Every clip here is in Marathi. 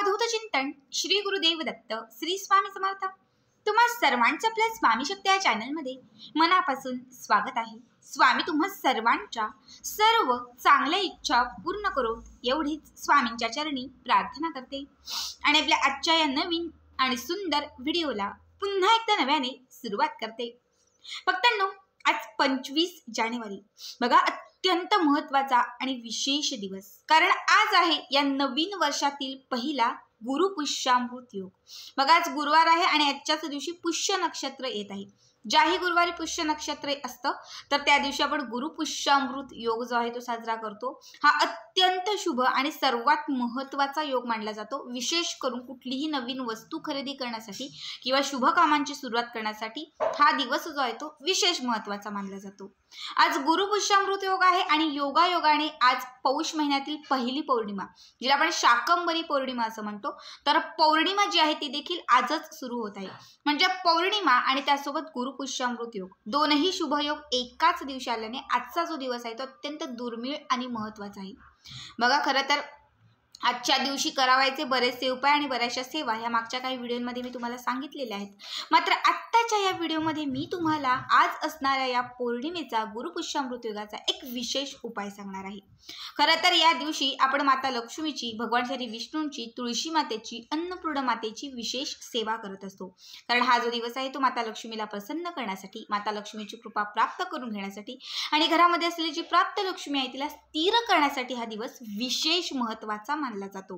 अवधूत चिंतन श्री गुरुदेव दत्त श्री स्वामी समर्थ। तुम्हा सर्वांचं आपल्या स्वामी शक्ती या चॅनलमध्ये मनापासून स्वागत आहे। स्वामी तुम्हा सर्वांच्या सर्व चांगल्या इच्छा पूर्ण करो एवढीच स्वामींच्या चरणी प्रार्थना करते आणि आपल्या आजच्या या नवीन आणि सुंदर व्हिडिओला पुन्हा एकदा नव्याने सुरुवात करते। भक्तांनो, आज 25 जानेवारी बघा, अत्यंत महत्त्वाचा आणि विशेष दिवस, कारण आज आहे या नवीन वर्षातील पहिला गुरु पुष्यामृत योग। बघा, आज गुरुवार आहे आणि आजच्याच दिवशी पुष्य नक्षत्र येत आहे। ज्याही गुरुवारी पुष्य नक्षत्र असतं तर त्या दिवशी आपण गुरु पुष्यामृत योग जो आहे तो साजरा करतो। हा अत्यंत शुभ आणि सर्वात महत्त्वाचा योग मानला जातो। विशेष करून कुठलीही नवीन वस्तू खरेदी करण्यासाठी किंवा शुभ कामांची सुरुवात करण्यासाठी हा दिवस जो आहे तो विशेष महत्त्वाचा मानला जातो। आज गुरु पुष्यामृत योग आहे आणि योगायोगाने आज पौष महिन्यातील पहिली पौर्णिमा, जिला आपण शाकंभरी पौर्णिमा असं म्हणतो, तर पौर्णिमा जी आहे ती देखील आजच सुरू होत आहे। म्हणजे पौर्णिमा आणि त्यासोबत गुरु पुष्यामृत योग दोनही शुभ योग एकाच दिवशी आल्याने आजचा जो दिवस आहे तो अत्यंत दुर्मिळ आणि महत्त्वाचा आहे। बघा, खरं तर आजच्या दिवशी करावायचे बरेचसे उपाय आणि बऱ्याचशा सेवा ह्या मागच्या काही व्हिडिओमध्ये मी तुम्हाला सांगितलेल्या आहेत। मात्र आत्ताच्या या व्हिडिओमध्ये मी तुम्हाला आज असणाऱ्या या पौर्णिमेचा गुरु पुष्यामृत योगाचा एक विशेष उपाय सांगणार आहे। खरं तर या दिवशी आपण माता लक्ष्मीची, भगवान श्री विष्णूंची, तुळशी मातेची, अन्नपूर्णा मातेची विशेष सेवा करत असतो। कारण हा जो दिवस आहे तो माता लक्ष्मीला प्रसन्न करण्यासाठी, माता लक्ष्मीची कृपा प्राप्त करून घेण्यासाठी आणि घरामध्ये असलेली जी प्राप्त लक्ष्मी आहे तिला स्थिर करण्यासाठी हा दिवस विशेष महत्त्वाचा मानला जातो।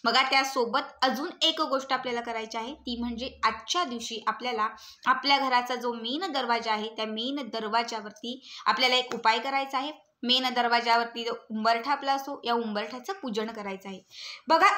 बघा, त्यासोबत अजून एक गोष्ट आपल्याला करायची आहे, ती म्हणजे आजच्या दिवशी आपल्याला आपल्या घराचा जो मेन दरवाजा आहे त्या मेन दरवाजावरती आपल्याला एक उपाय करायचा आहे। मेन दरवाजावरती जो उंबरठा आपला असो, या उंबरठ्याचं पूजन करायचं आहे। बघा,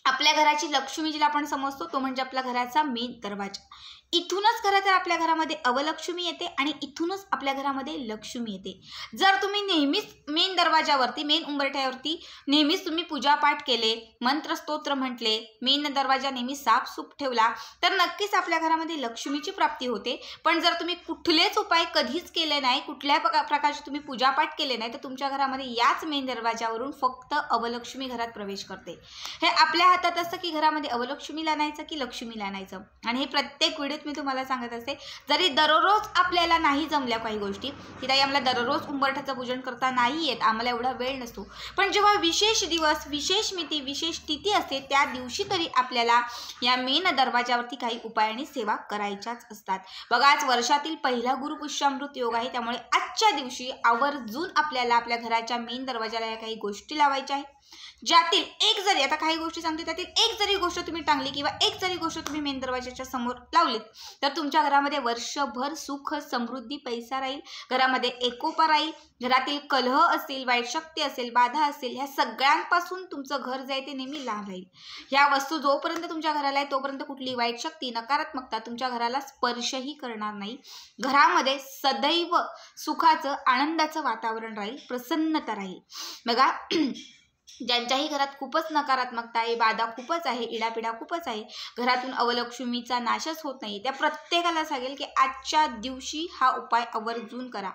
आपल्या घराची लक्ष्मी जिला आपण समजतो तो म्हणजे आपल्या घराचा मेन दरवाजा। इथूनच खरं तर आपल्या घरामध्ये अवलक्ष्मी येते आणि इथूनच आपल्या घरामध्ये लक्ष्मी येते। जर तुम्ही नेहमीच मेन दरवाजावरती, मेन उंबरठ्यावरती नेहमीच तुम्ही पूजापाठ केले, मंत्र स्तोत्र म्हटले, मेन दरवाजा नेहमी साफसूफ ठेवला तर नक्कीच आपल्या घरामध्ये लक्ष्मीची प्राप्ती होते। पण जर तुम्ही कुठलेच उपाय कधीच केले नाही, कुठल्या प्रकारचे तुम्ही पूजापाठ केले नाही, तर तुमच्या घरामध्ये याच मेन दरवाजावरून फक्त अवलक्ष्मी घरात प्रवेश करते। हे आपल्या हातात असतं की घरामध्ये अवलक्ष्मीला आणायचं की लक्ष्मीला आणायचं। आणि हे प्रत्येक व्हिडिओ मी तुम्हाला सांगत असते, जरी दररोज आपल्याला नाही जमल्या काही गोष्टी की ताई आम्हाला दररोज उंबरठ्याचं पूजन करता नाही येत, आम्हाला एवढा वेळ नसतो, पण जेव्हा विशेष दिवस, विशेष मिती, विशेष तिथी असते त्या दिवशी तरी आपल्याला या मेन दरवाजावरती काही उपाय आणि सेवा करायच्याच असतात। बघा, आज वर्षातील पहिला गुरु पुष्यामृत योग आहे, त्यामुळे आजच्या दिवशी आवर्जून आपल्याला आपल्या घराच्या मेन दरवाजाला या काही गोष्टी लावायच्या आहेत, ज्यातील एक जरी, आता काही गोष्टी सांगते, त्यातील एक जरी गोष्ट तुम्ही टांगली किंवा एक जरी गोष्ट तुम्ही मेन दरवाजाच्या समोर लावलीत तर तुमच्या घरामध्ये वर्षभर सुख, समृद्धी, पैसा राहील, घरामध्ये एकोपा राहील, घरातील कलह असेल, वाईट शक्ती असेल, बाधा असेल, ह्या सगळ्यांपासून तुमचं घर जे आहे ते नेहमी लांब राहील। ह्या वस्तू जोपर्यंत तुमच्या घराला आहे तोपर्यंत कुठली वाईट शक्ती, नकारात्मकता तुमच्या घराला स्पर्शही करणार नाही। घरामध्ये सदैव सुखाचं, आनंदाचं वातावरण राहील, प्रसन्नता राहील। बघा, ज्यांच्याही घरात खूपच नकारात्मकता आहे, बाधा खूपच आहे, इडापिडा खूपच आहे, घरातून अवलक्ष्मीचा नाशच होत नाही, त्या प्रत्येकाला सांगेल की आजच्या दिवशी हा उपाय आवर्जून करा।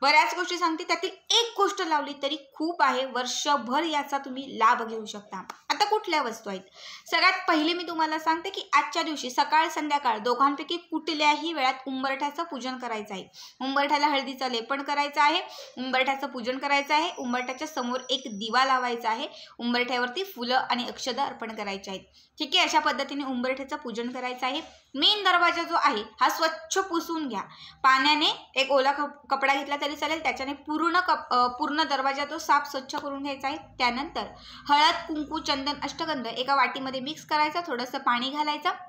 बऱ्याच गोष्टी सांगते, त्यातील एक गोष्ट लावली तरी खूप आहे, वर्षभर याचा तुम्ही लाभ घेऊ शकता। आता कुठल्या वस्तू आहेत? सगळ्यात पहिले मी तुम्हाला सांगते की आजच्या दिवशी सकाळ संध्याकाळ दोघांपैकी कुठल्याही वेळात उंबरठ्याचं पूजन करायचं आहे। उंबरठ्याला हळदीचं लेपन करायचं आहे, उंबरठ्याचं पूजन करायचं आहे, उंबरठ्याच्या समोर एक दिवा लावायचा आहे, उंबरठ्यावरती फुलं आणि अक्षदा अर्पण करायचे आहेत। ठीक आहे, अशा पद्धतीने उंबरठ्याचं पूजन करायचं आहे। मेन दरवाजा जो आहे हा स्वच्छ पुसून घ्या, पाण्याने एक ओला कपडा घेतला तरी चालेल, त्याच्याने पूर्ण दरवाजा तो साफ स्वच्छ करून घ्यायचा आहे। त्यानंतर हळद, कुंकू, चंदन, अष्टगंध एका वाटीमध्ये मिक्स करायचं, थोडंसं पाणी घालायचं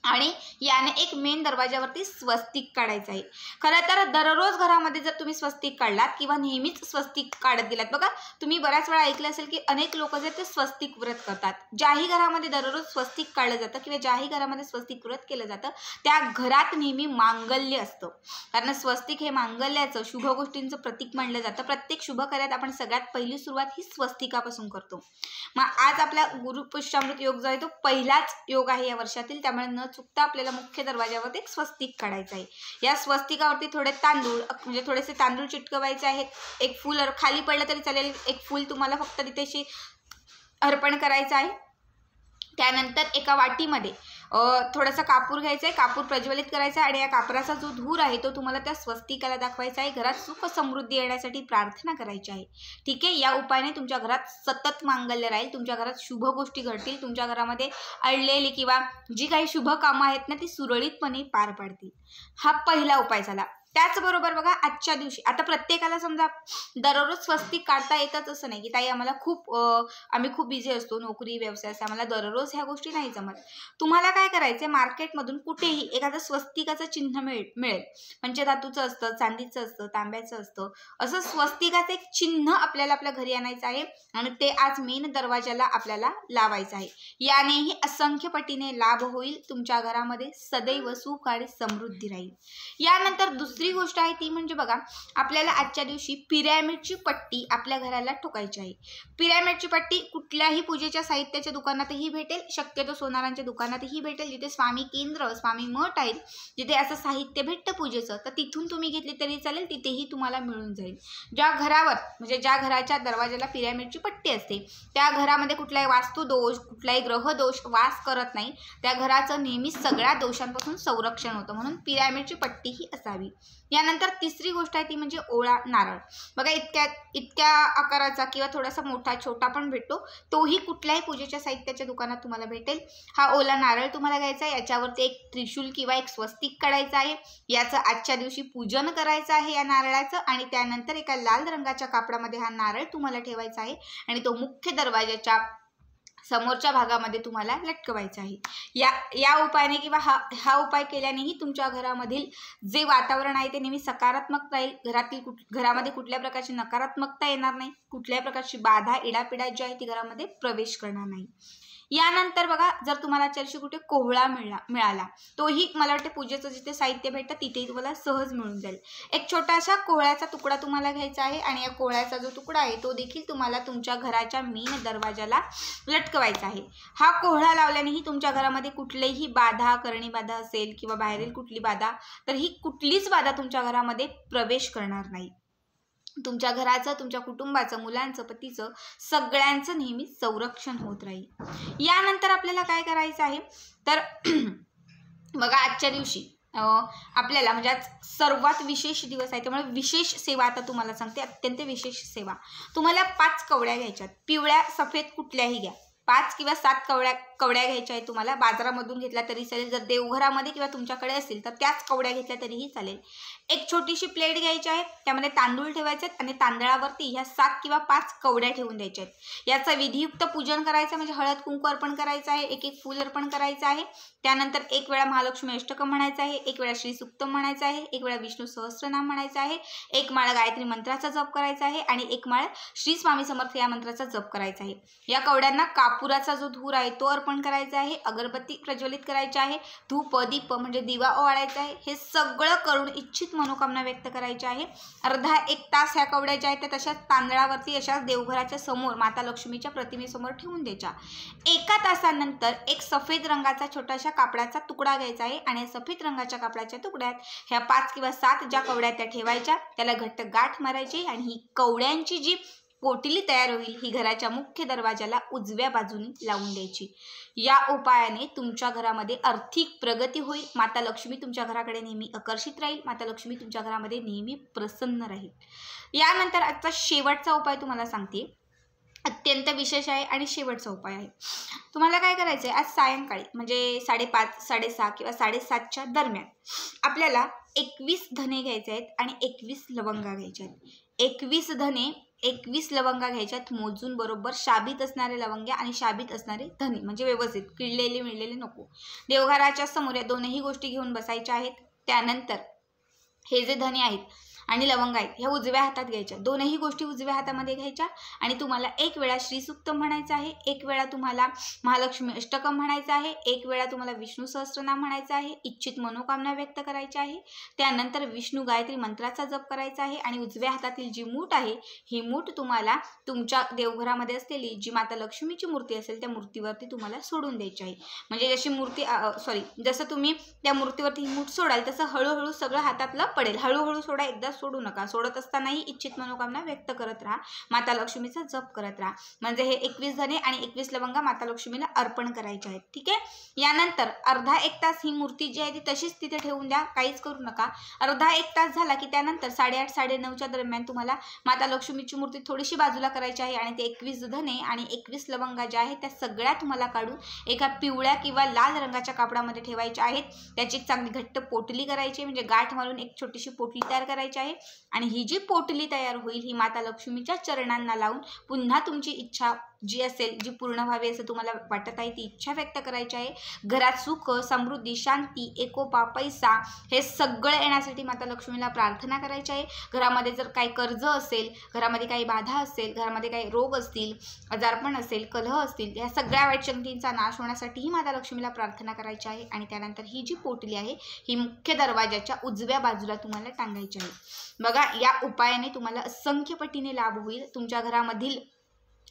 आणि याने एक मेन दरवाजावरती स्वस्तिक काढायचं आहे। खरं तर दररोज घरामध्ये जर तुम्ही स्वस्तिक काढलात किंवा नेहमीच स्वस्तिक काढत गेलात, बघा तुम्ही बऱ्याच वेळा ऐकलं असेल की अनेक लोक जे ते स्वस्तिक व्रत करतात। ज्याही घरामध्ये दररोज स्वस्तिक काढलं जातं किंवा ज्याही घरामध्ये स्वस्तिक व्रत केलं जातं त्या घरात नेहमी मांगल्य असतं, कारण स्वस्तिक हे मांगल्याचं, शुभ गोष्टींचं प्रतीक मानलं जातं। प्रत्येक शुभ कार्यात आपण सगळ्यात पहिली सुरुवात ही स्वस्तिकापासून करतो। मग आज आपला गुरु पुष्यामृत योग जो आहे तो पहिलाच योग आहे या वर्षातील, त्यामुळे न चुकता आपल्याला मुख्य दरवाजावर एक स्वस्तिक काढायचं आहे। या स्वस्तिकावरती थोडे तांदूळ, म्हणजे थोडेसे तांदूळ चिटकवायचे आहेत, एक फूल खाली पडलं तरी चालेल, एक फूल तुम्हाला फक्त तिथेशी अर्पण करायचं आहे। त्यानंतर एका वाटीमध्ये थोडासा कापूर घ्यायचा आहे, कापूर प्रज्वलित करायचा आहे आणि या कापराचा जो धूर आहे तो तुम्हाला त्या स्वस्तिकाला दाखवायचा आहे. घरात सुख समृद्धी येण्यासाठी प्रार्थना करायची आहे. ठीक आहे, या उपायाने तुमच्या घरात सतत मांगल्य राहील, तुमच्या घरात शुभ गोष्टी घडतील, तुमच्या घरामध्ये अडलेली किंवा जी काही शुभ कामं आहेत ना ती सुरळीतपणे पार पाडतील. हा पहिला उपाय झाला. त्याचबरोबर बघा, आजच्या दिवशी आता प्रत्येकाला समजा दररोज स्वस्तिक काढता येतात असं नाही की ताई आम्हाला आम्ही खूप बिझी असतो, नोकरी व्यवसाय असते, आम्हाला दररोज ह्या गोष्टी नाही जमत. तुम्हाला काय करायचे, मार्केटमधून कुठेही एखादं स्वस्तिकाचं चिन्ह मिळेल. पंचधातूचं असतं, चांदीचं असतं, तांब्याचं असतं, असं स्वस्तिकाचं एक चिन्ह आपल्याला आपल्या घरी आणायचं आहे आणि ते आज मेन दरवाजाला आपल्याला लावायचं आहे. यानेही असंख्य पटीने लाभ होईल, तुमच्या घरामध्ये सदैव सुख आणि समृद्धी राहील. यानंतर दुसरी गोष्ट आहे ती म्हणजे बघा, आपल्याला आजच्या दिवशी पिरॅमिडची पट्टी आपल्या घराला ठोकायची आहे. पिरॅमिडची पट्टी कुठल्याही पूजेच्या साहित्याच्या दुकानातही भेटेल, शक्यतो सोनारांच्या दुकानातही भेटेल. जिथे स्वामी केंद्र, स्वामी मठ आहेत, जिथे असं साहित्य भेटतं पूजेचं, तर तिथून तुम्ही घेतली तरी चालेल, तिथेही तुम्हाला मिळून जाईल. ज्या घरावर म्हणजे ज्या घराच्या दरवाजाला पिरॅमिडची पट्टी असते त्या घरामध्ये कुठलाही वास्तुदोष, कुठलाही ग्रहदोष वास करत नाही. त्या घराचं नेहमी सगळ्या दोषांपासून संरक्षण होतं, म्हणून पिरॅमिडची पट्टी ही असावी. यानंतर तिसरी गोष्ट आहे ती म्हणजे ओळा नारळ. बघा, इतक्या आकाराचा किंवा थोडासा मोठा छोटा पण भेटतो, तोही कुठल्याही पूजेच्या साहित्याच्या दुकानात तुम्हाला भेटेल. हा ओला नारळ तुम्हाला घ्यायचा आहे, याच्यावरती एक त्रिशूल किंवा एक स्वस्तिक काढायचं आहे, याचं आजच्या दिवशी पूजन करायचं आहे या नारळाचं आणि त्यानंतर एका लाल रंगाच्या कापडामध्ये हा नारळ तुम्हाला ठेवायचा आहे आणि तो मुख्य दरवाजाच्या समोरच्या भागामध्ये तुम्हाला लटकवायचा आहे. या उपायाने किंवा हा उपाय केल्यानेही तुमच्या घरामधील जे वातावरण आहे ते नेहमी सकारात्मक राहील. घरामध्ये कुठल्या प्रकारची नकारात्मकता येणार नाही, कुठल्याही प्रकारची बाधा इडापिडा जी आहे ती घरामध्ये प्रवेश करणार नाही. यानंतर बघा, जर तुम्हाला आजच्या कुठे कोहळा मिळाला, तोही मला वाटते पूजेचं जिथे साहित्य भेटतं तिथेही तुम्हाला सहज मिळून जाईल. एक छोटासा कोहळ्याचा तुकडा तुम्हाला घ्यायचा आहे आणि या कोहळ्याचा जो तुकडा आहे तो देखील तुम्हाला तुमच्या घराच्या मेन दरवाजाला लटकवायचा आहे. हा कोहळा लावल्यानेही तुमच्या घरामध्ये कुठलीही बाधा, करणी बाधा असेल किंवा बाहेरील कुठली बाधा, तर ही कुठलीच बाधा तुमच्या घरामध्ये प्रवेश करणार नाही. तुमच्या घराचं, तुमच्या कुटुंबाचं, मुलांचं, पतीचं, सगळ्यांचं नेहमी संरक्षण होत राहील. यानंतर आपल्याला काय करायचं आहे तर बघा, आजच्या दिवशी आपल्याला म्हणजे आज सर्वात विशेष दिवस आहे, त्यामुळे विशेष सेवा आता तुम्हाला सांगते, अत्यंत विशेष सेवा. तुम्हाला 5 कवड्या घ्यायच्यात, पिवळ्या सफेद कुठल्याही घ्या, 5 किंवा 7 कवड्या घ्यायच्या आहेत. तुम्हाला बाजारामधून घेतल्या तरी चालेल, जर देवघरामध्ये किंवा तुमच्याकडे असेल तर त्याच कवड्या घेतल्या तरीही चालेल. एक छोटीशी प्लेट घ्यायची आहे, त्यामध्ये तांदूळ ठेवायचे आहेत आणि तांदळावरती ह्या 7 किंवा 5 कवड्या ठेवून द्यायच्या आहेत. याचं विधियुक्त पूजन करायचं म्हणजे हळद कुंकू अर्पण करायचं आहे, एक फूल अर्पण करायचं आहे. त्यानंतर एक वेळा महालक्ष्मी अष्टकं म्हणायचं आहे, एक वेळा श्री सुक्तम म्हणायचं आहे, एक वेळा विष्णू सहस्त्रनाम म्हणायचं आहे, एक माळ गायत्री मंत्राचा जप करायचा आहे आणि एक माळ श्री स्वामी समर्थ या मंत्राचा जप करायचा आहे. या कवड्यांना कापुराचा जो धूर आहे तो अर्पण करायचा आहे, अगरबत्ती प्रज्वलित करायची आहे, धूप दीप म्हणजे दिवा ओवाळायचा आहे. हे सगळं करून इच्छित मनोकामना व्यक्त करायची आहे. अर्धा 1 तास ह्या कवड्या ज्या आहेत त्या तशाच तांदळावरती अशाच देवघराच्या समोर माता लक्ष्मीच्या प्रतिमेसमोर ठेवून द्यायच्या. 1 तासानंतर एक सफेद रंगाचा छोटासा कापडाचा तुकडा घ्यायचा आहे आणि सफेद रंगाच्या कापडाच्या तुकड्यात ह्या 5 किंवा 7 ज्या कवड्या त्या ठेवायच्या, त्याला घट्ट गाठ मारायची आणि ही कवड्यांची जी पोटली तयार होईल ही घराच्या मुख्य दरवाजाला उजव्या बाजूने लावून द्यायची. या उपायाने तुमच्या घरामध्ये आर्थिक प्रगती होईल, माता लक्ष्मी तुमच्या घराकडे नेहमी आकर्षित राहील, माता लक्ष्मी तुमच्या घरामध्ये नेहमी प्रसन्न राहील. यानंतर आजचा शेवटचा उपाय तुम्हाला सांगते, अत्यंत विशेष आहे आणि शेवटचा उपाय आहे. तुम्हाला काय करायचं आहे, आज सायंकाळी म्हणजे 5:30, 6:30 किंवा 7:30च्या दरम्यान आपल्याला 21 धने घ्यायचे आहेत आणि 21 लवंगा घ्यायच्या आहेत. 21 धने 21 लवंगा घ्यायच्यात मोजून, बरोबर शाबीत असणारे लवंग्या आणि शाबीत असणारे धने, म्हणजे व्यवस्थित किडलेले मिळलेले नको. देवघराच्या समोर या दोनही गोष्टी घेऊन बसायच्या आहेत. त्यानंतर हे जे धने आहेत आणि लवंग आहेत ह्या उजव्या हातात घ्यायच्या, दोनही गोष्टी उजव्या हातामध्ये घ्यायच्या आणि तुम्हाला 1 वेळा श्रीसुक्त म्हणायचं आहे, 1 वेळा तुम्हाला महालक्ष्मी अष्टकं म्हणायचं आहे, 1 वेळा तुम्हाला विष्णू सहस्त्रनाम म्हणायचं आहे, इच्छित मनोकामना व्यक्त करायची आहे. त्यानंतर विष्णू गायत्री मंत्राचा जप करायचा आहे आणि उजव्या हातातील जी मूठ आहे ही मूठ तुम्हाला तुमच्या देवघरामध्ये असलेली जी माता लक्ष्मीची मूर्ती असेल त्या मूर्तीवरती तुम्हाला सोडून द्यायची आहे. म्हणजे जशी मूर्ती जसं तुम्ही त्या मूर्तीवरती ही मूठ सोडाल तसं हळूहळू सगळं हातातलं पडेल. हळूहळू सोडा, एकदा सोडू नका. सोडत असतानाही इच्छित मनोकामना व्यक्त करत राहा. माता लक्ष्मीचा जप करत राहा. म्हणजे हे 21 धने आणि 21 लवंगा माता लक्ष्मीला अर्पण करायचे आहेत. ठीक आहे. यानंतर अर्धा एक तास ही मूर्ती जी आहे ती तशीच तिथे ठेवून द्या, काहीच करू नका. अर्धा एक तास झाला की त्यानंतर 8:30 9:30च्या दरम्यान तुम्हाला माता लक्ष्मीची मूर्ती थोडीशी बाजूला करायची आहे आणि ते 21 धने आणि 21 लवंगा ज्या आहेत त्या सगळ्या तुम्हाला काढून एका पिवळ्या किंवा लाल रंगाच्या कापडामध्ये ठेवायच्या आहेत. त्याची एक चांगली घट्ट पोटली करायची, म्हणजे गाठ मारून एक छोटीशी पोटली तयार करायची आहे. आणि ही जी पोटली तयार होईल ही माता लक्ष्मीच्या चरणांना लावून पुन्हा तुमची इच्छा जी असेल, जी पूर्ण व्हावी असं तुम्हाला वाटत आहे, ती इच्छा व्यक्त करायची आहे. घरात सुख, समृद्धी, शांती, एकोपा, पैसा हे सगळं येण्यासाठी माता लक्ष्मीला प्रार्थना करायची आहे. घरामध्ये जर काही कर्ज असेल, घरामध्ये काही बाधा असेल, घरामध्ये काही रोग असतील, आजारपण असेल, कलह असतील, या सगळ्या वाईट शक्तींचा नाश होण्यासाठीही माता लक्ष्मीला प्रार्थना करायची आहे. आणि त्यानंतर ही जी पोटली आहे ही मुख्य दरवाजाच्या उजव्या बाजूला तुम्हाला टांगायची आहे. बघा, या उपायाने तुम्हाला असंख्य पटीने लाभ होईल. तुमच्या घरामधील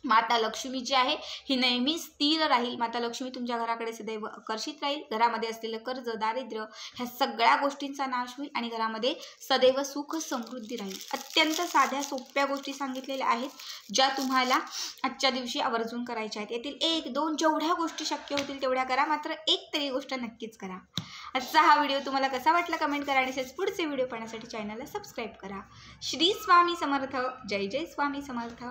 माता लक्ष्मी जी आहे ही नेहमी स्थिर राहील. माता लक्ष्मी तुमच्या घराकडे सदैव आकर्षित राहील. घरामध्ये असलेलं कर्ज, दारिद्र्य ह्या सगळ्या गोष्टींचा नाश होईल आणि घरामध्ये सदैव सुख समृद्धी राहील. अत्यंत साध्या सोप्या गोष्टी सांगितलेल्या आहेत, ज्या तुम्हाला आजच्या दिवशी आवर्जून करायच्या आहेत. यातील 1 2 जेवढ्या गोष्टी शक्य होतील तेवढ्या करा, मात्र एक तरी गोष्ट नक्कीच करा. आजचा हा व्हिडिओ तुम्हाला कसा वाटला कमेंट करा आणि तसेच पुढचे व्हिडिओ पाहण्यासाठी चॅनलला सबस्क्राईब करा. श्री स्वामी समर्थ. जय जय स्वामी समर्थ.